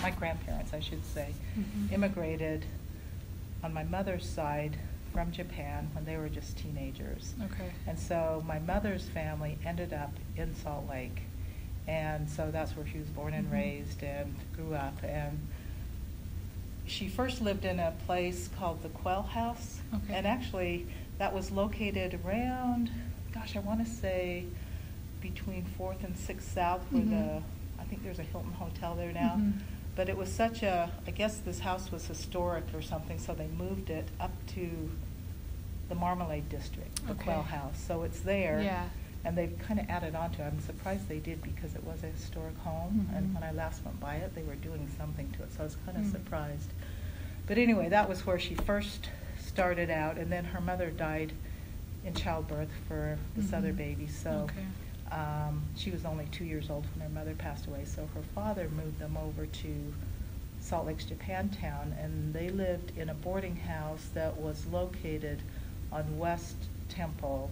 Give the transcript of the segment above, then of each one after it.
my grandparents, I should say, Mhm. immigrated on my mother's side from Japan when they were just teenagers. Okay. And so my mother's family ended up in Salt Lake. And so that's where she was born and Mhm. raised and grew up. And she first lived in a place called the Quell House. Okay. And actually, that was located around, gosh, I want to say between 4th and 6th South, where Mhm. I think there's a Hilton Hotel there now. Mhm. But it was such a, I guess this house was historic or something, so they moved it up to the Marmalade District, the Okay. Quell House. So it's there. Yeah. And they've kind of added on to it. I'm surprised they did because it was a historic home. Mhm. And when I last went by it, they were doing something to it. So I was kind of Mm. surprised. But anyway, that was where she first started out. And then her mother died in childbirth for this other Mhm. baby. So Okay. she was only 2 years old when her mother passed away. So her father moved them over to Salt Lake's Japantown. And they lived in a boarding house that was located on West Temple,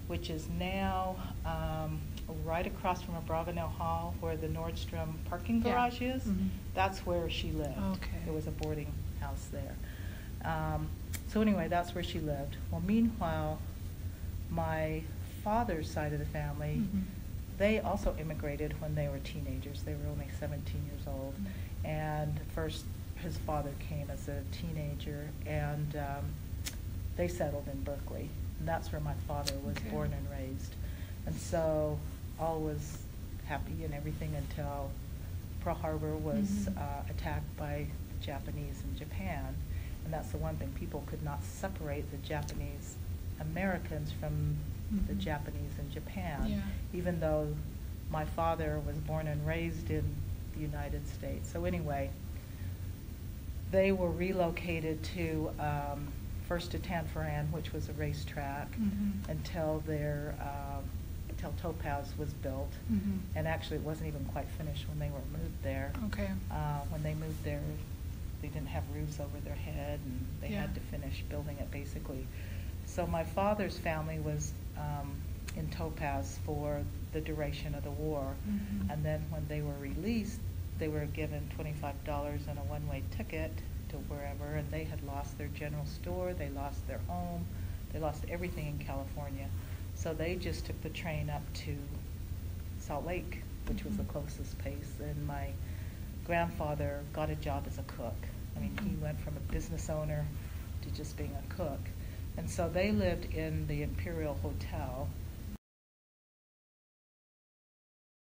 which is now right across from Abravanel Hall, where the Nordstrom parking Yeah. garage is. Mhm. That's where she lived. Okay. There was a boarding house there. So anyway, that's where she lived. Well, meanwhile, my father's side of the family, Mhm. they also immigrated when they were teenagers. They were only 17 years old. Mhm. And first, his father came as a teenager, and they settled in Berkeley. And that's where my father was Okay. born and raised. And so all was happy and everything until Pearl Harbor was Mhm. attacked by the Japanese in Japan. And that's the one thing, people could not separate the Japanese Americans from the Mhm. Japanese in Japan, Yeah. even though my father was born and raised in the United States. So anyway, they were relocated to first to Tanforan, which was a racetrack, Mhm. until until Topaz was built. Mhm. And actually, it wasn't even quite finished when they were moved there. Okay. When they moved there, they didn't have roofs over their head, and they Yeah. had to finish building it basically. So my father's family was in Topaz for the duration of the war. Mhm. And then when they were released, they were given $25 and a one-way ticket to wherever, and they had lost their general store, they lost their home, they lost everything in California. So they just took the train up to Salt Lake, which was the Mhm. closest place. And my grandfather got a job as a cook. I mean, he Mhm. went from a business owner to just being a cook. And so they lived in the Imperial Hotel,